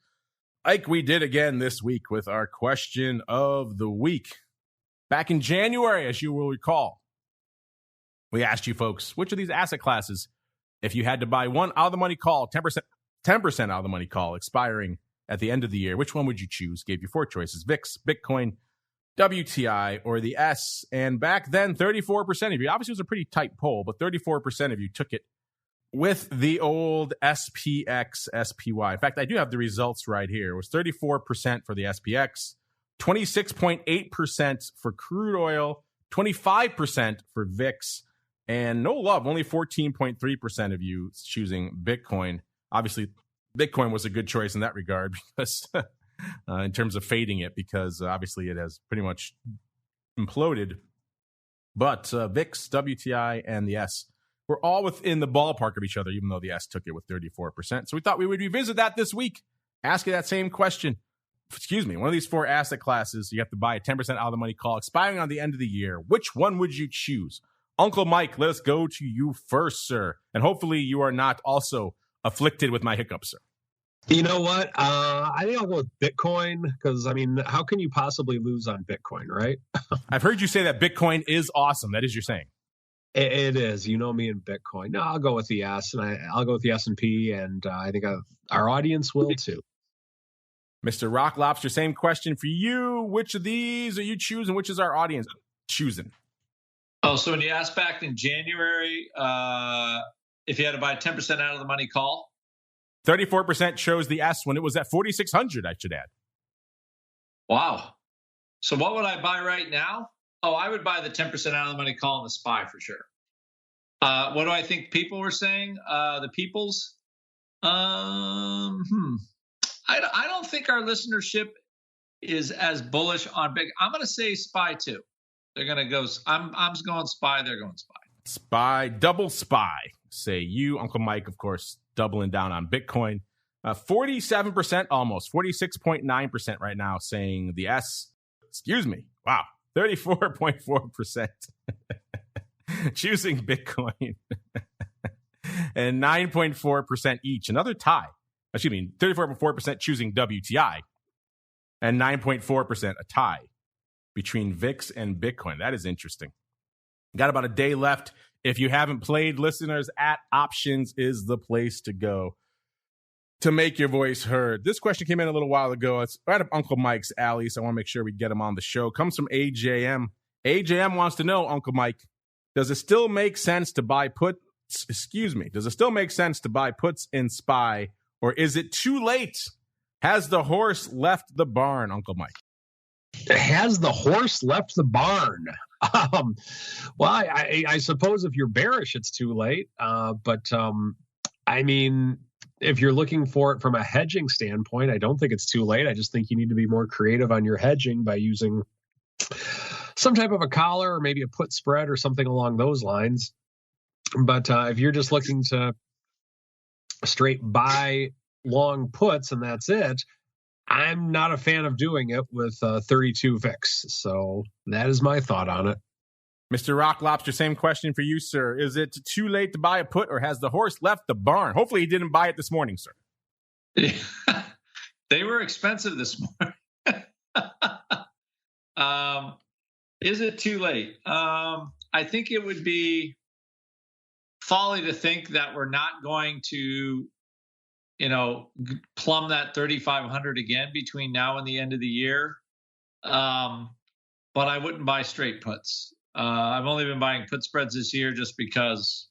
[SPEAKER 2] like we did again this week with our question of the week. Back in January, as you will recall, we asked you folks, which of these asset classes, if you had to buy one out of the money call, 10% out of the money call expiring at the end of the year, which one would you choose? Gave you four choices: VIX, Bitcoin, WTI, or the S. And back then, 34% of you, obviously it was a pretty tight poll, but 34% of you took it with the old SPX, SPY. In fact, I do have the results right here. It was 34% for the SPX, 26.8% for crude oil, 25% for VIX, and no love, only 14.3% of you choosing Bitcoin. Obviously, Bitcoin was a good choice in that regard because in terms of fading it, because obviously it has pretty much imploded. But VIX, WTI, and the S were all within the ballpark of each other, even though the S took it with 34%. So we thought we would revisit that this week, ask you that same question. Excuse me, one of these four asset classes, you have to buy a 10% out of the money call expiring on the end of the year. Which one would you choose? Uncle Mike, let us go to you first, sir. And hopefully you are not also afflicted with my hiccups, sir.
[SPEAKER 4] You know what? I think I'll go with Bitcoin because, I mean, how can you possibly lose on Bitcoin, right?
[SPEAKER 2] I've heard you say that Bitcoin is awesome. That is your saying.
[SPEAKER 4] It is. You know me and Bitcoin. No, I'll go with the S, and I'll go with the S&P, and I think our audience will too.
[SPEAKER 2] Mr. Rock Lobster, same question for you. Which of these are you choosing? Which is our audience choosing?
[SPEAKER 3] Oh, so when you asked back in January, if you had to buy 10% out of the money call?
[SPEAKER 2] 34% chose the S when it was at 4,600, I should add.
[SPEAKER 3] Wow. So what would I buy right now? Oh, I would buy the 10% out of the money call and the SPY for sure. What do I think people were saying? The peoples? I don't think our listenership is as bullish on big. I'm going to say SPY too. They're going to go. I'm going SPY. They're going SPY.
[SPEAKER 2] SPY, double SPY. Say you, Uncle Mike, of course, doubling down on Bitcoin. 47% almost, 46.9% right now saying the S. Excuse me. Wow. 34.4% choosing Bitcoin and 9.4% each. Another tie. Excuse me, 34.4% choosing WTI and 9.4% a tie between VIX and Bitcoin. That is interesting. Got about a day left. If you haven't played, listeners, at Options is the place to go to make your voice heard. This question came in a little while ago. It's right up Uncle Mike's alley, so I want to make sure we get him on the show. Comes from AJM. AJM wants to know, Uncle Mike, does it still make sense to buy puts? Does it still make sense to buy puts in SPY, or is it too late? Has the horse left the barn, Uncle Mike?
[SPEAKER 4] Has the horse left the barn? Well, I suppose if you're bearish, it's too late. But I mean, if you're looking for it from a hedging standpoint, I don't think it's too late. I just think you need to be more creative on your hedging by using some type of a collar or maybe a put spread or something along those lines. But if you're just looking to straight buy long puts and that's it, I'm not a fan of doing it with 32 VIX. So that is my thought on it.
[SPEAKER 2] Mr. Rock Lobster, same question for you, sir. Is it too late to buy a put, or has the horse left the barn? Hopefully he didn't buy it this morning, sir.
[SPEAKER 3] They were expensive this morning. Is it too late? I think it would be folly to think that we're not going to, plumb that 3,500 again between now and the end of the year. But I wouldn't buy straight puts. I've only been buying put spreads this year just because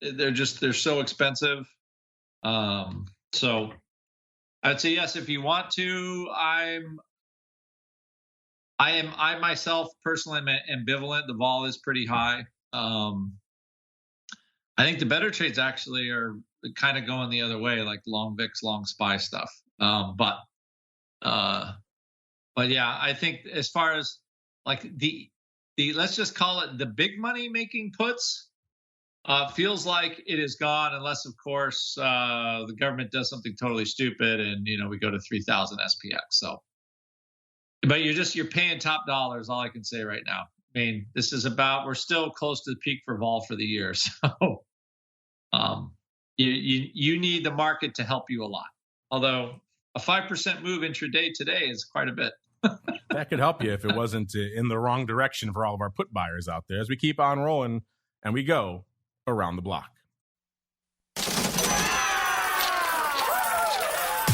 [SPEAKER 3] they're so expensive. So I'd say yes, if you want to. I myself personally am ambivalent. The vol is pretty high. I think the better trades actually are kind of going the other way, like long VIX, long SPY stuff. But yeah, I think as far as like the let's just call it the big money making puts, feels like it is gone unless, of course, the government does something totally stupid and we go to 3,000 SPX. So, but you're paying top dollars. All I can say right now. I mean, we're still close to the peak for vol for the year. So, you need the market to help you a lot. Although a 5% move intraday today is quite a bit.
[SPEAKER 2] That could help you if it wasn't in the wrong direction for all of our put buyers out there as we keep on rolling and we go around the block.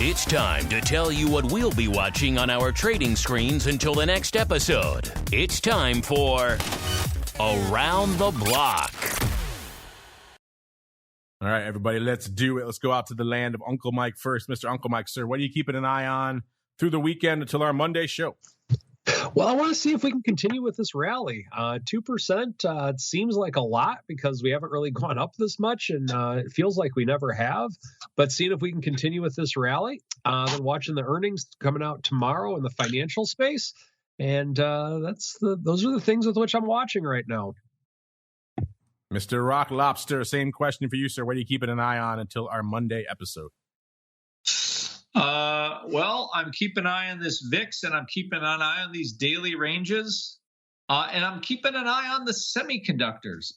[SPEAKER 1] It's time to tell you what we'll be watching on our trading screens until the next episode. It's time for Around the Block.
[SPEAKER 2] All right, everybody, let's do it. Let's go out to the land of Uncle Mike first. Mr. Uncle Mike, sir, what are you keeping an eye on through the weekend until our Monday show?
[SPEAKER 4] Well, I want to see if we can continue with this rally. 2% it seems like a lot because we haven't really gone up this much, and it feels like we never have. But seeing if we can continue with this rally, then watching the earnings coming out tomorrow in the financial space, and those are the things with which I'm watching right now.
[SPEAKER 2] Mr. Rock Lobster, same question for you, sir. What are you keeping an eye on until our Monday episode?
[SPEAKER 3] Well, I'm keeping an eye on this VIX, and I'm keeping an eye on these daily ranges. And I'm keeping an eye on the semiconductors.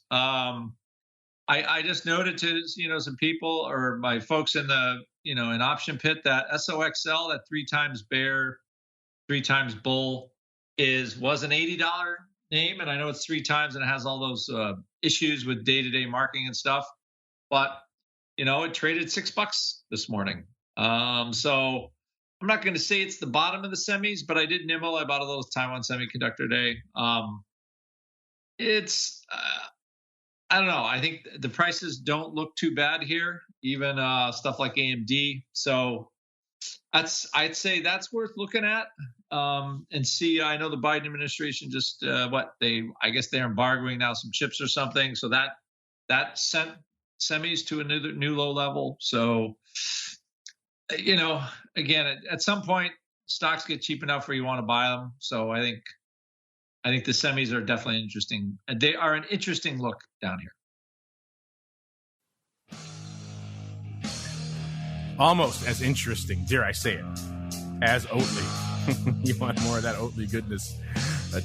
[SPEAKER 3] I just noted to, some people or my folks in the, in option pit that SOXL, that 3 times bear, 3 times bull was an $80 name. And I know it's 3 times and it has all those issues with day-to-day marking and stuff, but it traded $6 this morning. So I'm not going to say it's the bottom of the semis, but I did nibble. I bought a little Taiwan Semiconductor today. I don't know. I think the prices don't look too bad here, even stuff like AMD. So I'd say that's worth looking at and see. I know the Biden administration just I guess they're embargoing now some chips or something. So that sent semis to a new low level. So, again, at some point, stocks get cheap enough where you want to buy them. So I think the semis are definitely interesting. They are an interesting look down here.
[SPEAKER 2] Almost as interesting, dare I say it, as Oatly. You want more of that Oatly goodness?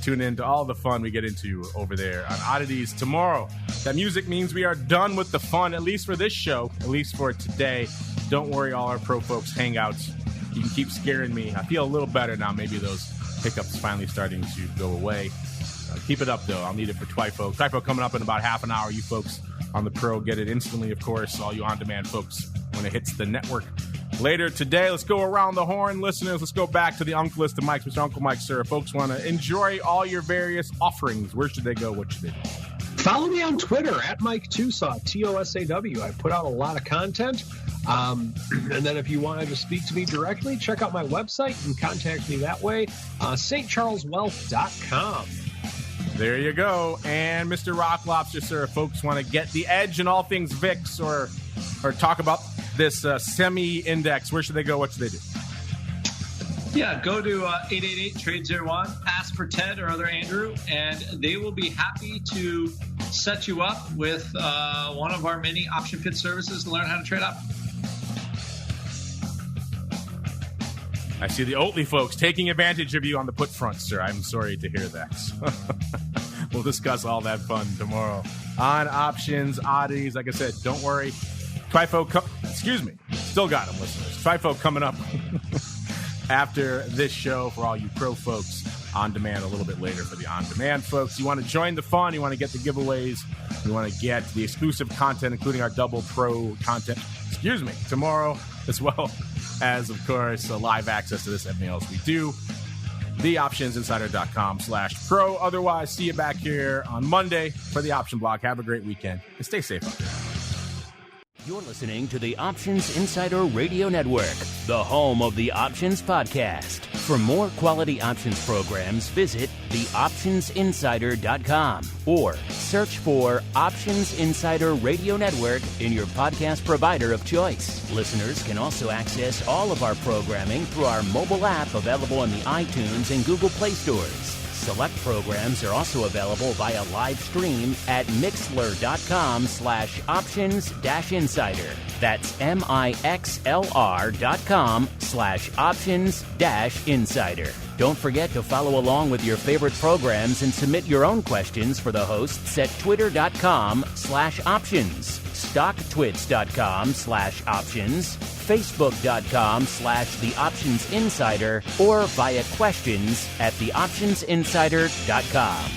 [SPEAKER 2] Tune in to all the fun we get into over there on Oddities tomorrow. That music means we are done with the fun, at least for this show, at least for today. Don't worry, all our pro folks hangouts. You can keep scaring me. I feel a little better now. Maybe those hiccups finally starting to go away. Keep it up, though. I'll need it for TWIFO. TWIFO coming up in about half an hour. You folks on the pro get it instantly, of course. All you on-demand folks when it hits the network later today. Let's go around the horn, listeners. Let's go back to the Uncle List of Mikes. Mr. Uncle Mike, sir. If folks want to enjoy all your various offerings, where should they go? What should they do?
[SPEAKER 4] Follow me on Twitter at Mike TOSAW, TOSAW. I put out a lot of content. And then if you wanted to speak to me directly, check out my website and contact me that way, stcharleswealth.com.
[SPEAKER 2] There you go. And Mr. Rock Lobster, sir, if folks want to get the edge in all things VIX or talk about this semi-index, where should they go? What should they do?
[SPEAKER 3] Yeah, go to 888-TRADE-01, ask for Ted or other Andrew, and they will be happy to set you up with one of our many option pit services to learn how to trade up.
[SPEAKER 2] I see the Oatly folks taking advantage of you on the put front, sir. I'm sorry to hear that. We'll discuss all that fun tomorrow on Options Oddities. Like I said, don't worry. TWIFO, still got them, listeners. TWIFO coming up after this show for all you pro folks. On demand a little bit later for the on demand folks. You want to join the fun, you want to get the giveaways, you want to get the exclusive content, including our double pro content, tomorrow, as well as, of course, live access to this and everything else we do. TheOptionsInsider.com/pro. Otherwise, see you back here on Monday for the Option Block. Have a great weekend and stay safe out there.
[SPEAKER 1] You're listening to the Options Insider Radio Network, the home of the Options Podcast. For more quality options programs, visit theoptionsinsider.com or search for Options Insider Radio Network in your podcast provider of choice. Listeners can also access all of our programming through our mobile app available in the iTunes and Google Play stores. Select programs are also available via live stream at mixlr.com/options-insider. That's mixlr.com/options-insider. Don't forget to follow along with your favorite programs and submit your own questions for the hosts at twitter.com/options, stocktwits.com/options, facebook.com/theoptionsinsider, or via questions at theoptionsinsider.com.